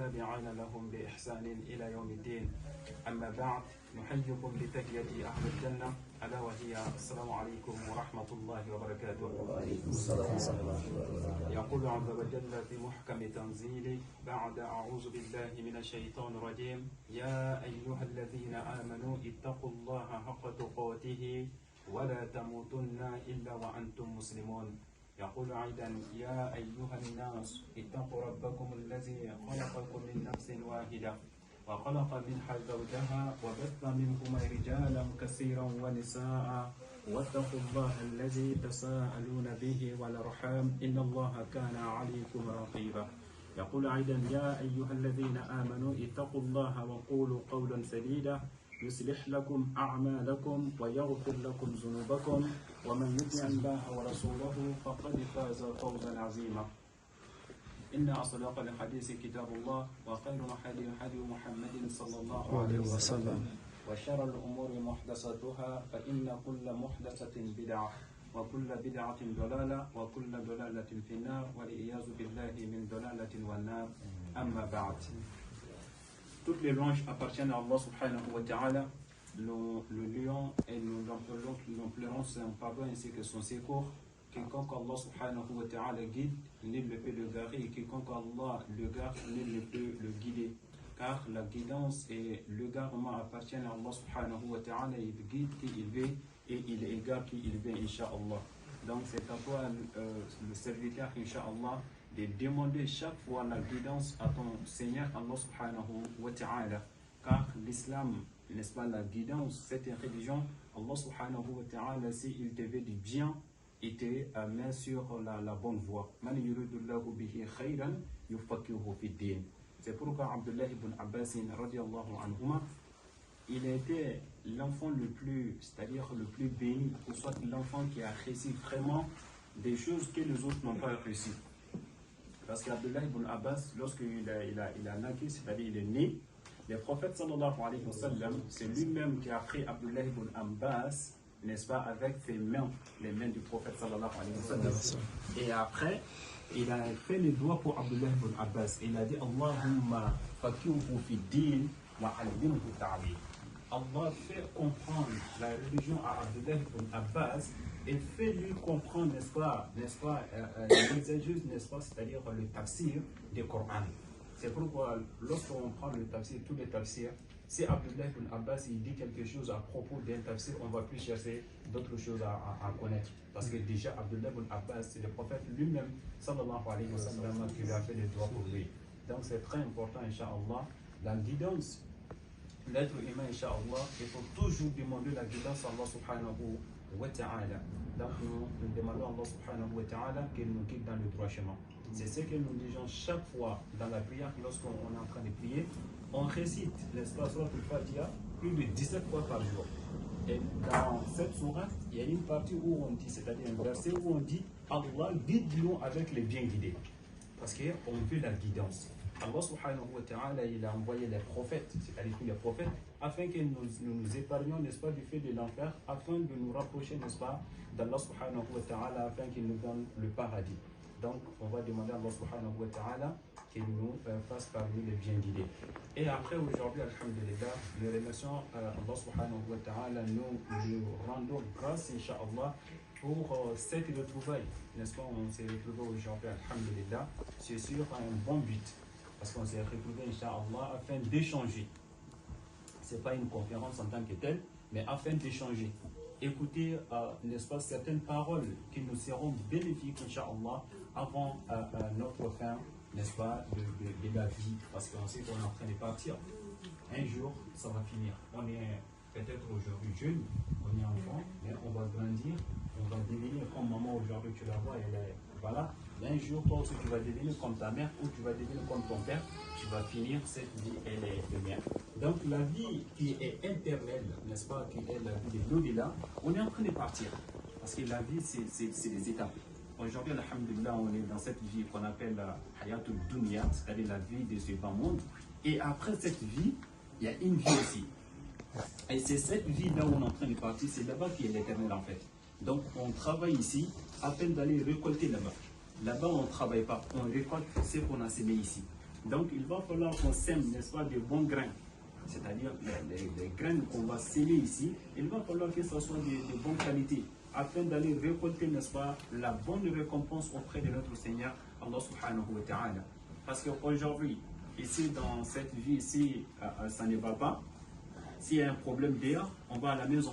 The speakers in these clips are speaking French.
والتابعين لهم بإحسان إلى يوم الدين. أما بعد، نحييكم بتحية أهل الجنة ألا وهي السلام عليكم ورحمة الله وبركاته. يقول عز وجل في محكم تنزيله بعد أعوذ بالله من الشيطان الرجيم: يا أيها الذين آمنوا اتقوا الله حق تقاته ولا تموتن إلا وأنتم مسلمون. يقول أيضا: يا أيها الناس اتقوا ربكم الذي خلقكم من نفس واحدة وخلق منها زوجها وبث منهما رجالا كثيرا ونساء واتقوا الله الذي تساءلون به والأرحام إن الله كان عليكم رقيبا. يقول أيضا: يا أيها الذين آمنوا اتقوا الله وقولوا قولا سديدا يصلح لكم أعمالكم ويغفر لكم ذنوبكم ومن يطع الله ورسوله فقد فاز فوزا عظيما. إن أصدق الحديث كتاب الله وخير هدي محمد صلى الله عليه وسلم وشر الأمور محدثاتها فإن كل محدثة بدعة وكل بدعة ضلالة وكل ضلالة في النار والعياذ بالله من ضلالة والنار. أما بعد. Toutes les louanges appartiennent à Allah subhanahu wa ta'ala. Nous le lions et nous l'implorons son pardon ainsi que son secours. Quiconque Allah subhanahu wa ta'ala guide, nul ne peut le garer, et quiconque Allah le gare, nul ne peut le guider. Car la guidance et le garement appartiennent à Allah subhanahu wa ta'ala. Il guide qui il veut et il égare qui il veut, incha'Allah. Donc c'est à toi, le serviteur, incha'Allah, de demander chaque fois la guidance à ton Seigneur Allah subhanahu wa ta'ala. Car l'islam, n'est-ce pas, la guidance, c'est une religion. Allah subhanahu wa ta'ala, s'il te veut du bien, il te met sur la bonne voie. Man yuridullahu bihi khayran yufaqihuhu fid din. C'est pourquoi Abdullah ibn Abbas radiyallahu anhuma, il était l'enfant le plus, c'est-à-dire le plus béni, ou soit l'enfant qui a réussi vraiment des choses que les autres n'ont pas réussi. Parce qu'Abdullah ibn Abbas, lorsqu'il a naqué, c'est-à-dire il est né, le prophète sallallahu alayhi wa sallam, c'est lui-même qui a pris Abdullah ibn Abbas, n'est-ce pas, avec ses mains, les mains du prophète sallallahu alayhi wa sallam. Et après, il a fait les doigts pour Abdullah ibn Abbas. Il a dit: Allahumma faqihuhu fi din wa allimhu ta'wil. Allah fait comprendre la religion à Abdullah ibn Abbas et fait-lui comprendre, n'est-ce pas, l'exégèse, n'est-ce pas, c'est-à-dire le tafsir du Coran. C'est pourquoi lorsqu'on prend le tafsir, tous les tafsirs, si Abdullah ibn Abbas il dit quelque chose à propos d'un tafsir, on ne va plus chercher d'autres choses à connaître. Parce que déjà Abdullah ibn Abbas, c'est le prophète lui-même, sallallahu alayhi wa sallam, qui lui a fait les doigts pour lui. Donc c'est très important, incha'Allah, la guidance. L'être humain, incha'Allah, il faut toujours demander la guidance à Allah subhanahu wa ta'ala. Donc nous demandons à Allah subhanahu wa ta'ala qu'il nous guide dans le droit chemin. C'est ce que nous disons chaque fois dans la prière, lorsqu'on est en train de prier. On récite l'espace Surat al-Fatiha plus de 17 fois par jour. Et dans cette sourate, il y a une partie où on dit, c'est-à-dire un verset où on dit: Allah guide-nous avec les bien guidés. Parce qu'on veut la guidance. Allah subhanahu wa ta'ala, il a envoyé les prophètes, c'est-à-dire tous les prophètes, afin que nous épargnions, n'est-ce pas, du fait de l'enfer, afin de nous rapprocher, n'est-ce pas, d'Allah subhanahu wa ta'ala, afin qu'il nous donne le paradis. Donc, on va demander à Allah subhanahu wa ta'ala qu'il nous fasse parmi les bien guidés. Et après, aujourd'hui, alhamdulillah, nous remercions Allah subhanahu wa ta'ala, nous rendons grâce, incha'Allah, pour cette retrouvaille. N'est-ce pas, on s'est retrouvés aujourd'hui, alhamdulillah, c'est sur un bon but. Parce qu'on s'est retrouvés, incha'Allah, afin d'échanger. Ce n'est pas une conférence en tant que telle, mais afin d'échanger. Écouter, n'est-ce pas, certaines paroles qui nous seront bénéfiques, incha'Allah, avant notre fin, n'est-ce pas, de la vie. Parce qu'on sait qu'on est en train de partir. Un jour, ça va finir. On est peut-être aujourd'hui jeune, on est enfant, mais on va grandir, on va devenir comme maman aujourd'hui, tu la vois, elle est, voilà. Un jour, toi aussi, tu vas devenir comme ta mère ou tu vas devenir comme ton père. Tu vas finir cette vie, elle est éphémère. Donc, la vie qui est éternelle, n'est-ce pas, qui est la vie de l'au-delà, on est en train de partir. Parce que la vie, c'est des étapes. Aujourd'hui, alhamdulillah, on est dans cette vie qu'on appelle la hayatul dunya, c'est-à-dire la vie de ce bas monde. Et après cette vie, il y a une vie aussi. Et c'est cette vie-là où on est en train de partir, c'est là-bas qui est l'éternel en fait. Donc, on travaille ici afin d'aller récolter là-bas. Là-bas, on ne travaille pas, on récolte ce qu'on a semé ici. Donc il va falloir qu'on sème, n'est-ce pas, de bons grains. C'est-à-dire les graines qu'on va semer ici, il va falloir que ce soit de bonne qualité, afin d'aller récolter, n'est-ce pas, la bonne récompense auprès de notre Seigneur, Allah subhanahu wa ta'ala. Parce qu'aujourd'hui, ici, dans cette vie ici, ça ne va pas. S'il y a un problème dehors, on va à la maison.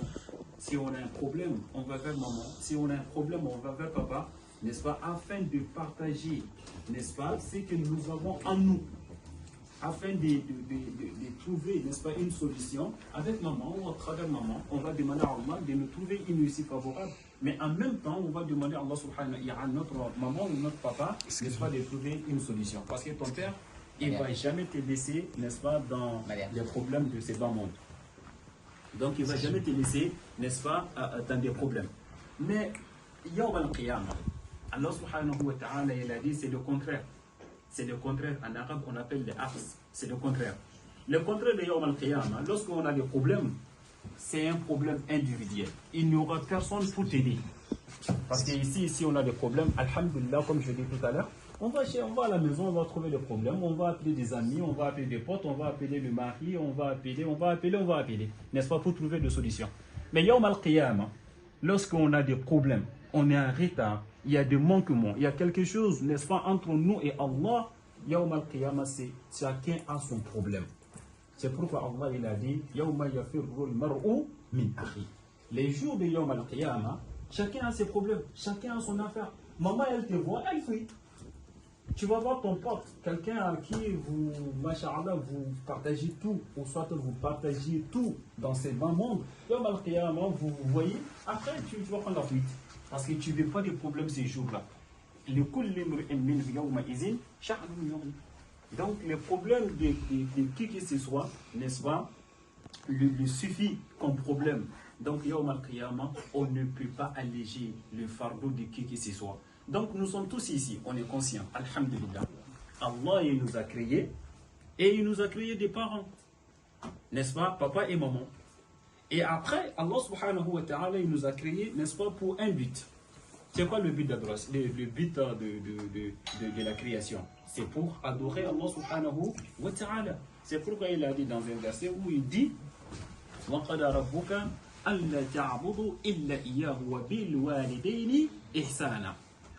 Si on a un problème, on va vers maman. Si on a un problème, on va vers papa, n'est-ce pas, afin de partager, n'est-ce pas, ce que nous avons en nous, afin de trouver, n'est-ce pas, une solution avec maman ou à travers maman. On va demander à Allah de nous trouver une issue favorable. Mais en même temps, on va demander à Allah subhanahu wa ta'ala, à notre maman ou notre papa, n'est-ce pas, de trouver une solution. Parce que ton père, il ne va jamais te laisser, n'est-ce pas, dans les problèmes de ces bas mondes. Donc il ne va jamais te laisser, n'est-ce pas, dans des problèmes. Mais, Yawm al-Qiyamah, Allah subhanahu wa ta'ala, il a dit, c'est le contraire. C'est le contraire. En arabe, on appelle les aqs. C'est le contraire. Le contraire de Yawm al-Qiyamah, lorsqu'on a des problèmes, c'est un problème individuel. Il n'y aura personne pour t'aider. Parce qu'ici, on a des problèmes, alhamdulillah, comme je l'ai dit tout à l'heure, on va à la maison, on va trouver le problème, on va appeler des amis, on va appeler des potes, on va appeler le mari, on va appeler, n'est-ce pas, pour trouver des solutions. Mais Yawm al-Qiyamah, lorsqu'on a des problèmes, on est en retard, il y a des manquements, il y a quelque chose, n'est-ce pas, entre nous et Allah, Yawm al-Qiyamah, c'est chacun a son problème. C'est pourquoi Allah il a dit Yawma yafirru al-mar'u min akhi. Les jours de Yawm al-Qiyamah, chacun a ses problèmes, chacun a son affaire. Maman, elle te voit, elle fuit. Tu vas voir ton pote, quelqu'un à qui vous, masha'Allah, vous partagez tout, ou soit vous partagez tout dans ces bas mondes. Yawm al-Qiyamah, vous voyez, après tu vas prendre la fuite. Parce que tu ne veux pas de problèmes ces jours-là. Donc, les problèmes de qui que ce soit, n'est-ce pas, le suffit comme problème. Donc, Yawm al-Qiyamah, on ne peut pas alléger le fardeau de qui que ce soit. Donc, nous sommes tous ici, on est conscients, alhamdulillah. Allah, il nous a créés, et il nous a créé des parents, n'est-ce pas, papa et maman. Et après, Allah subhanahu wa ta'ala, il nous a créés, n'est-ce pas, pour un but. C'est quoi le but d'adoration, le but de la création? C'est pour adorer Allah subhanahu wa ta'ala. C'est pourquoi il a dit dans un verset où il dit وَقَدَ رَبُّكَ أَلَّا تَعْبُدُوا إِلَّا إِيَّاهُ وَبِالْوَالِدَيْنِ إِحْسَانًا.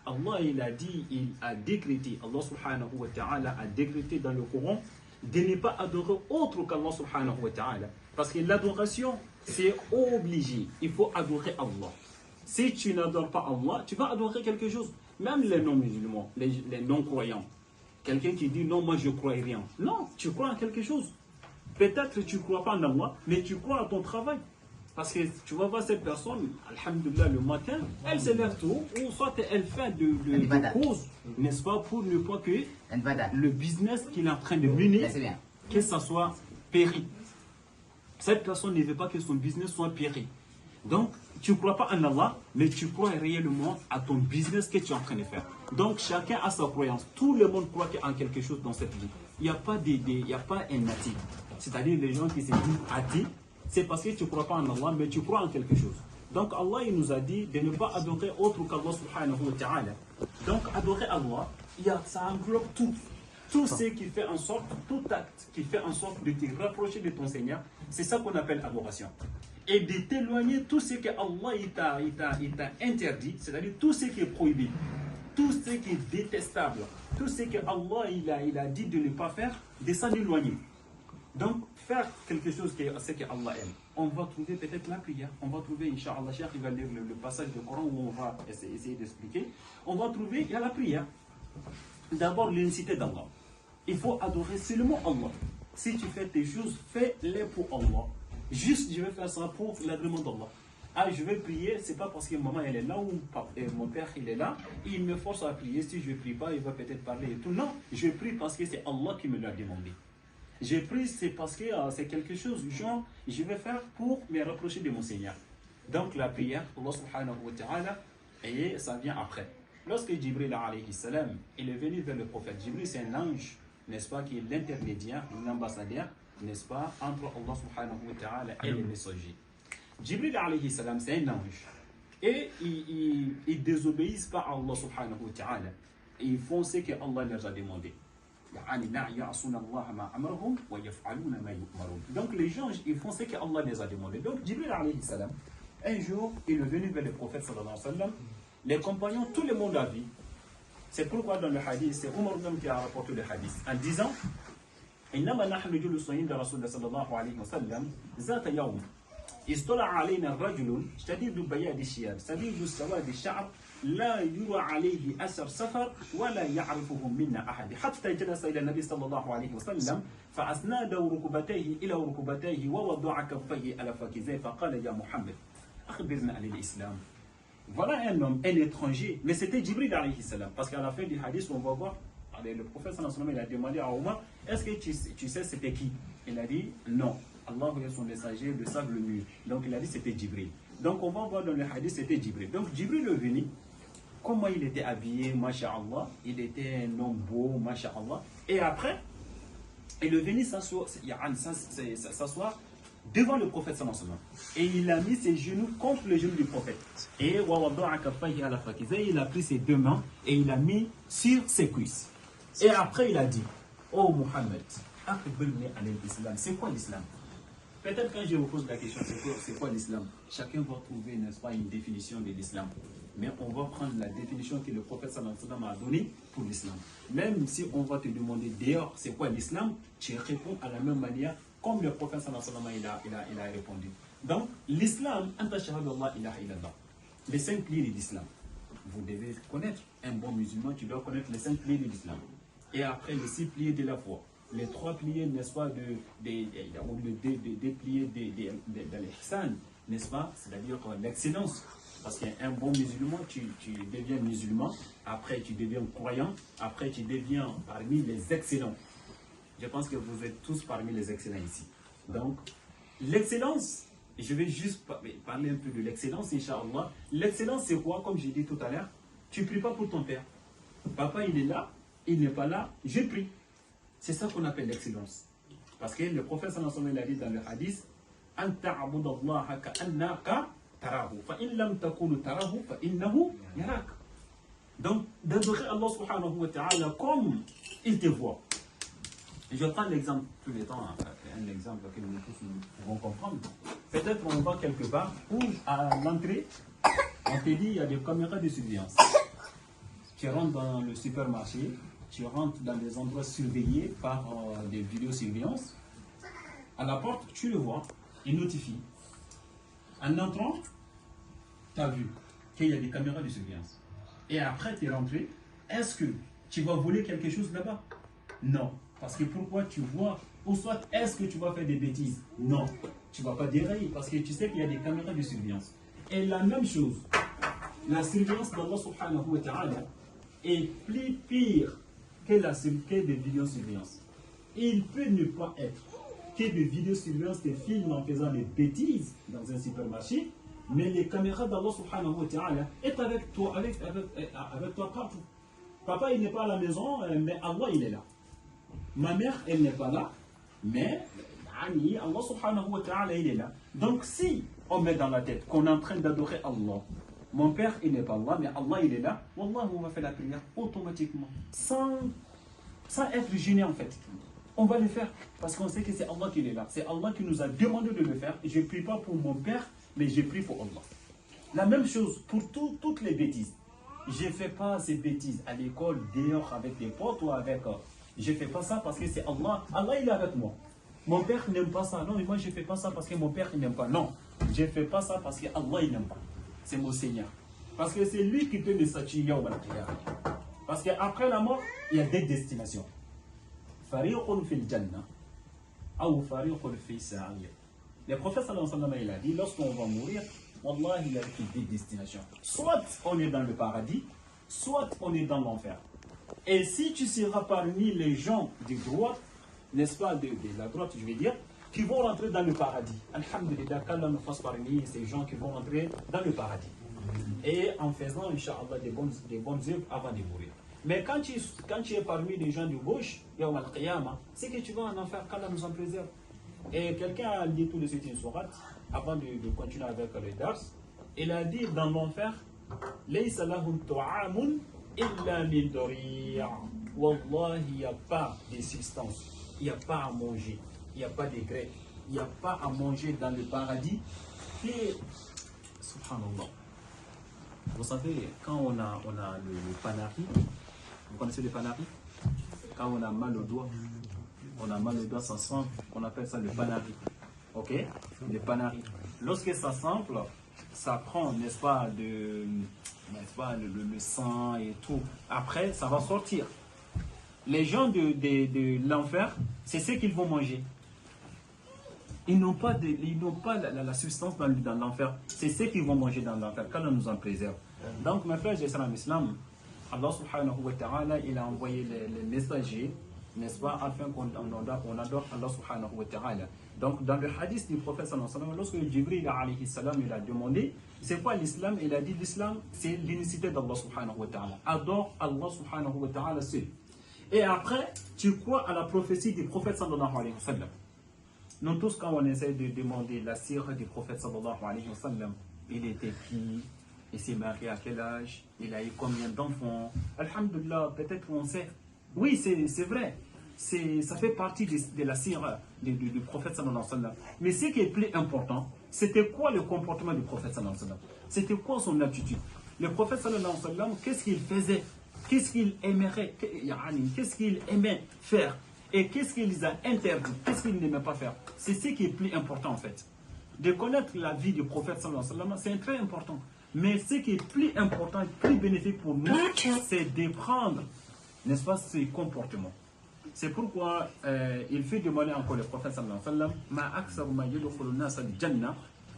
Allah il a dit, il a décrété, Allah subhanahu wa ta'ala a décrété dans le Coran de ne pas adorer autre qu'Allah subhanahu wa ta'ala. Parce que l'adoration, c'est obligé. Il faut adorer Allah. Si tu n'adores pas Allah, tu vas adorer quelque chose. Même les non-musulmans, les non-croyants. Quelqu'un qui dit non, moi je ne crois rien. Non, tu crois en quelque chose. Peut-être tu ne crois pas en Allah, mais tu crois à ton travail. Parce que tu vas voir cette personne, alhamdulillah, le matin, elle se lève tôt, ou soit elle fait de cause, n'est-ce pas, pour ne pas que le business qu'il est en train de mener, que ça soit péri. Cette personne ne veut pas que son business soit péri. Donc, tu ne crois pas en Allah, mais tu crois réellement à ton business que tu es en train de faire. Donc, chacun a sa croyance. Tout le monde croit en quelque chose dans cette vie. Il n'y a pas un athée. C'est-à-dire les gens qui se disent athées, c'est parce que tu ne crois pas en Allah, mais tu crois en quelque chose. Donc, Allah il nous a dit de ne pas adorer autre qu'Allah subhanahu wa ta'ala. Donc, adorer Allah, ça englobe tout. Tout ce qui fait en sorte, tout acte qui fait en sorte de te rapprocher de ton Seigneur, c'est ça qu'on appelle adoration. Et de t'éloigner tout ce que Allah il t'a interdit, c'est-à-dire tout ce qui est prohibé, tout ce qui est détestable, tout ce que Allah il a dit de ne pas faire, de s'en éloigner. Donc, faire quelque chose que c'est que Allah aime. On va trouver peut-être la prière. On va trouver, Inch'Allah, Cheikh, il va lire le passage du Coran où on va essayer d'expliquer. On va trouver, il y a la prière. D'abord, l'unicité d'Allah. Il faut adorer seulement Allah. Si tu fais tes choses, fais-les pour Allah. Juste, je vais faire ça pour l'agrément d'Allah. Ah, je vais prier, c'est pas parce que maman elle est là ou mon père il est là, il me force à prier. Si je ne prie pas, il va peut-être parler et tout. Non, je prie parce que c'est Allah qui me l'a demandé. Je prie, c'est parce que c'est quelque chose, genre, je vais faire pour me rapprocher de mon Seigneur. Donc la prière, Allah subhanahu wa ta'ala, et ça vient après. Lorsque Jibril alayhi salam, il est venu vers le prophète, Jibril c'est un ange, n'est-ce pas, qui est l'intermédiaire, l'ambassadeur, n'est-ce pas, entre Allah subhanahu wa ta'ala et les messagers. Jibril alayhi salam, c'est un ange. Et ils désobéissent pas à Allah subhanahu wa ta'ala. Et ils font ce que Allah leur a demandé. Donc les gens, ils font ce qu'Allah les a demandé. Donc Jibril alayhi salam, un jour, il est venu vers le prophète sallallahu alayhi wa sallam. Les compagnons, tout le monde a vu. C'est pourquoi dans le hadith, c'est Omar même qui a rapporté le hadith, en disant إنما نحن جلوس عند رسول الله صلى الله عليه وسلم ذات يوم اطلع علينا رجل شديد بياض الشياب شديد سواد الشعر لا يرى عليه أثر سفر ولا يعرفه منا أحد حتى جلس إلى النبي صلى الله عليه وسلم فأسناد ركبتيه إلى ركبتيه ووضع كفيه على فخذيه فقال يا محمد أخبرنا عن الإسلام. Voilà un homme, un étranger, mais c'était Jibril alayhi salam, parce qu'à la fin du hadith, on va voir, le prophète sallallahu alayhi wa sallam, il a demandé à Omar, est-ce que tu sais c'était qui? Il a dit non. Allah et son messager le savent le mieux. Donc il a dit c'était Jibril. Donc on va voir dans le hadith, c'était Jibril. Donc Jibril est venu, comment il était habillé, masha'Allah, il était un homme beau, masha'Allah. Et après, il est venu s'asseoir devant le prophète sallallahu alayhi wa sallam. Et il a mis ses genoux contre les genoux du prophète. Et il a pris ses deux mains et il a mis sur ses cuisses. Et après il a dit, oh Muhammad, c'est quoi l'islam? Peut-être quand je vous pose la question, c'est quoi l'islam? Chacun va trouver, n'est-ce pas, une définition de l'islam. Mais on va prendre la définition que le prophète sallallahu alayhi wa sallam a donnée pour l'islam. Même si on va te demander dehors, c'est quoi l'islam? Tu réponds à la même manière comme le prophète sallallahu alayhi wa sallam il a répondu. Donc, l'islam, les 5 piliers de l'islam. Vous devez connaître, un bon musulman, tu dois connaître les 5 piliers de l'islam. Et après, les 6 piliers de la foi. Les 3 piliers, n'est-ce pas, des piliers de l'ihsan, n'est-ce pas, c'est-à-dire l'excellence. Parce qu'un bon musulman, tu deviens musulman, après tu deviens croyant, après tu deviens parmi les excellents. Je pense que vous êtes tous parmi les excellents ici. Donc, l'excellence, je vais juste parler un peu de l'excellence, Inch'Allah. L'excellence, c'est quoi? Comme j'ai dit tout à l'heure, tu ne pries pas pour ton père. Papa, il est là, il n'est pas là, je prie. C'est ça qu'on appelle l'excellence. Parce que le prophète sallallahu alayhi wa sallam a dit dans le hadith, Anta abudallaha ka'annaka tarahu, fa in lam takunu tarahu, fa innahu yarak. Donc, d'adorer Allah subhanahu wa ta'ala comme il te voit. Je prends l'exemple tous les temps, un exemple que nous tous nous pouvons comprendre. Peut-être on va quelque part où à l'entrée, on te dit il y a des caméras de surveillance. Tu rentres dans le supermarché, tu rentres dans des endroits surveillés par des vidéosurveillance. À la porte, tu le vois, il notifie. En entrant, tu as vu qu'il y a des caméras de surveillance. Et après, tu es rentré, est-ce que tu vas voler quelque chose là-bas? Non. Parce que pourquoi tu vois, ou soit est-ce que tu vas faire des bêtises? Non, tu ne vas pas dérailler parce que tu sais qu'il y a des caméras de surveillance. Et la même chose, la surveillance d'Allah subhanahu wa ta'ala est plus pire que des vidéosurveillance. Il peut ne pas être que des vidéosurveillance te filment en faisant des bêtises dans un supermarché, mais les caméras d'Allah subhanahu wa ta'ala est avec toi, avec toi partout. Papa, il n'est pas à la maison, mais Allah, il est là. Ma mère, elle n'est pas là, mais Allah subhanahu wa ta'ala, il est là. Donc si on met dans la tête qu'on est en train d'adorer Allah, mon père, il n'est pas là, mais Allah, il est là, Wallah, on va faire la prière automatiquement, sans être gêné en fait. On va le faire, parce qu'on sait que c'est Allah qui est là. C'est Allah qui nous a demandé de le faire. Je ne prie pas pour mon père, mais je prie pour Allah. La même chose pour toutes les bêtises. Je ne fais pas ces bêtises à l'école, dehors, avec des potes ou avec... Je ne fais pas ça parce que c'est Allah. Allah, il est avec moi. Mon père n'aime pas ça. Non, mais moi, je ne fais pas ça parce que mon père, il n'aime pas. Non, je ne fais pas ça parce que Allah, il n'aime pas. C'est mon Seigneur. Parce que c'est lui qui peut me statuer au Al-Qiyamah. Parce qu'après la mort, il y a des destinations. Fariqun fil Jannah ou fariqun fil Sa'ir. Le prophète sallallahu alayhi wa sallam, il a dit, lorsqu'on va mourir, Wallah, il y a des destinations. Soit on est dans le paradis, soit on est dans l'enfer. Et si tu seras parmi les gens de droite, n'est-ce pas, de la droite, je vais dire, qui vont rentrer dans le paradis. Alhamdulillah, qu'Allah nous fasse parmi ces gens qui vont rentrer dans le paradis. Et en faisant, Inch'Allah, des bonnes œuvres avant de mourir. Mais quand tu es parmi les gens de gauche, Yawm al-Qiyamah, c'est que tu vas en enfer, qu'Allah nous en préserve. Et quelqu'un a dit tout de suite une sourate, avant de continuer avec le dars, il a dit dans l'enfer, Laysa lahum ta'amun illa min dari'a. Wallah, il n'y a pas de substance, il n'y a pas à manger, il n'y a pas de graisse, il n'y a pas à manger dans le paradis. Et, subhanallah, vous savez, quand on a le panari, vous connaissez le panari? Quand on a mal au doigt, ça sent, on appelle ça le panari. Ok? Le panari. Lorsque ça s'enfle, ça prend, n'est-ce pas, le sang et tout. Après, ça va sortir. Les gens de l'enfer, c'est ce qu'ils vont manger. Ils n'ont pas, la substance dans l'enfer. C'est ce qu'ils vont manger dans l'enfer. Qu'Allah nous en préserve. Donc, mes frères et sœurs en islam, Allah subhanahu wa ta'ala, il a envoyé les messagers, n'est-ce pas, afin qu'on adore Allah subhanahu wa ta'ala. Donc, dans le hadith du prophète sallallahu alayhi wa sallam, lorsque Jibril alayhi salam, il a demandé, c'est quoi l'islam? Il a dit, l'islam, c'est l'unicité d'Allah subhanahu wa ta'ala. Adore Allah subhanahu wa ta'ala seul. Et après, tu crois à la prophétie du prophète sallallahu alayhi wa sallam. Nous tous, quand on essaie de demander la sirah du prophète sallallahu alayhi wa sallam, il était qui? Il s'est marié à quel âge? Il a eu combien d'enfants? Alhamdulillah, peut-être on sait. Oui, c'est vrai. Ça fait partie de la sirah du prophète sallallahu alayhi wa sallam. Mais ce qui est plus important, c'était quoi le comportement du prophète sallallahu alayhi wa sallam? C'était quoi son attitude? Le prophète sallallahu alayhi wa sallam, qu'est-ce qu'il faisait? Qu'est-ce qu'il aimerait? Qu'est-ce qu'il aimait faire? Et qu'est-ce qu'il les a interdits? Qu'est-ce qu'il n'aimait pas faire? C'est ce qui est plus important en fait. De connaître la vie du prophète sallallahu alayhi wa sallam, c'est très important. Mais ce qui est plus important, plus bénéfique pour nous, c'est de prendre, n'est-ce pas, ses comportements. C'est pourquoi il fait demander encore le prophète sallallahu alayhi wa sallam, ma aksaru ma yadkhulu an-nasa al-janna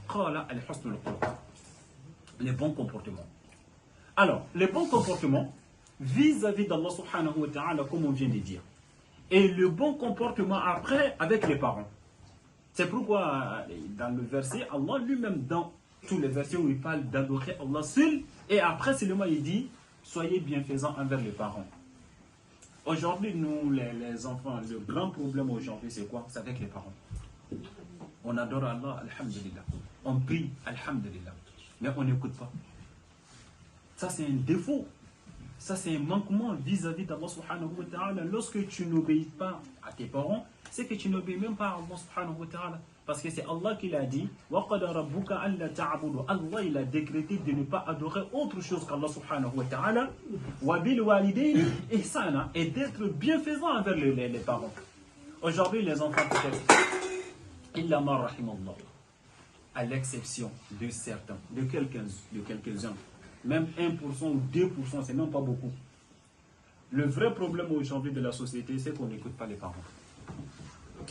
qala al-husn al-khuluq. Les bons comportements. Alors, les bons comportements vis-à-vis d'Allah subhanahu wa ta'ala, comme on vient de dire. Et le bon comportement après avec les parents. C'est pourquoi dans le verset, Allah lui-même, dans tous les versets où il parle d'adorer Allah seul, et après seulement il dit, soyez bienfaisants envers les parents. Aujourd'hui, nous, les enfants, le grand problème aujourd'hui, c'est quoi? C'est avec les parents. On adore Allah, alhamdulillah. On prie, alhamdulillah. Mais on n'écoute pas. Ça, c'est un défaut. Ça, c'est un manquement vis-à-vis d'Allah subhanahu wa ta'ala. Lorsque tu n'obéis pas à tes parents, c'est que tu n'obéis même pas à Allah subhanahu wa ta'ala. Parce que c'est Allah qui l'a dit. Allah, il a décrété de ne pas adorer autre chose qu'Allah subhanahu wa ta'ala. Et d'être bienfaisant envers les parents. Aujourd'hui, les enfants, peut-être, à l'exception de certains, de quelques-uns. Même 1% ou 2%, c'est même pas beaucoup. Le vrai problème aujourd'hui de la société, c'est qu'on n'écoute pas les parents.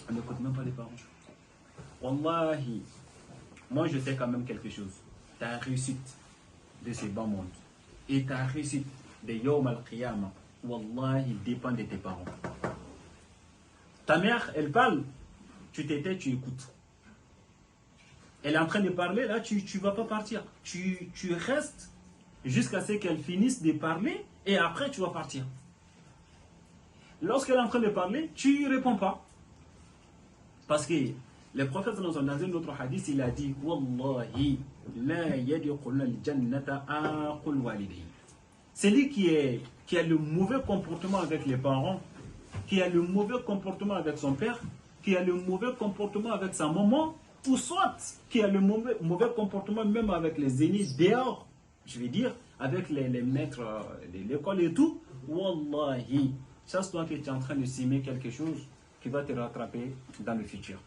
On n'écoute même pas les parents. Wallahi, moi je sais quand même quelque chose. Ta réussite de ce bas monde et ta réussite de Yawm al-Qiyamah, wallahi, dépend de tes parents. Ta mère, elle parle, tu t'étais, tu écoutes. Elle est en train de parler, là, tu ne vas pas partir. Tu restes jusqu'à ce qu'elle finisse de parler et après tu vas partir. Lorsqu'elle est en train de parler, tu ne réponds pas. Parce que le prophète dans un autre hadith, il a dit Wallahi, la yadkhulul jannata aqul walidayhi. Celui qui a le mauvais comportement avec les parents, qui a le mauvais comportement avec son père, qui a le mauvais comportement avec sa maman, ou soit qui a le mauvais comportement même avec les aînés dehors, je vais dire, avec les maîtres de l'école et tout, wallahi, sache-toi que tu es en train de s'aimer quelque chose qui va te rattraper dans le futur.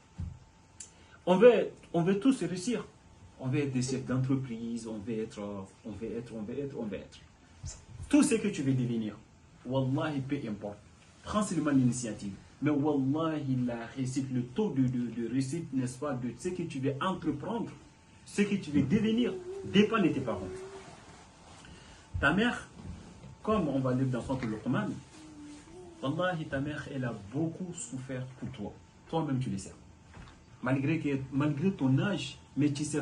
On veut tous réussir. On veut être des chefs d'entreprise, on veut être. Tout ce que tu veux devenir, wallahi, peu importe. Prends seulement l'initiative. Mais wallahi, la réussite, le taux de réussite, n'est-ce pas, de ce que tu veux entreprendre, ce que tu veux devenir, dépend de tes parents. Ta mère, comme on va lire dans son Luqman, wallahi, ta mère, elle a beaucoup souffert pour toi. Toi-même, tu le sais. Malgré ton âge, mais tu sais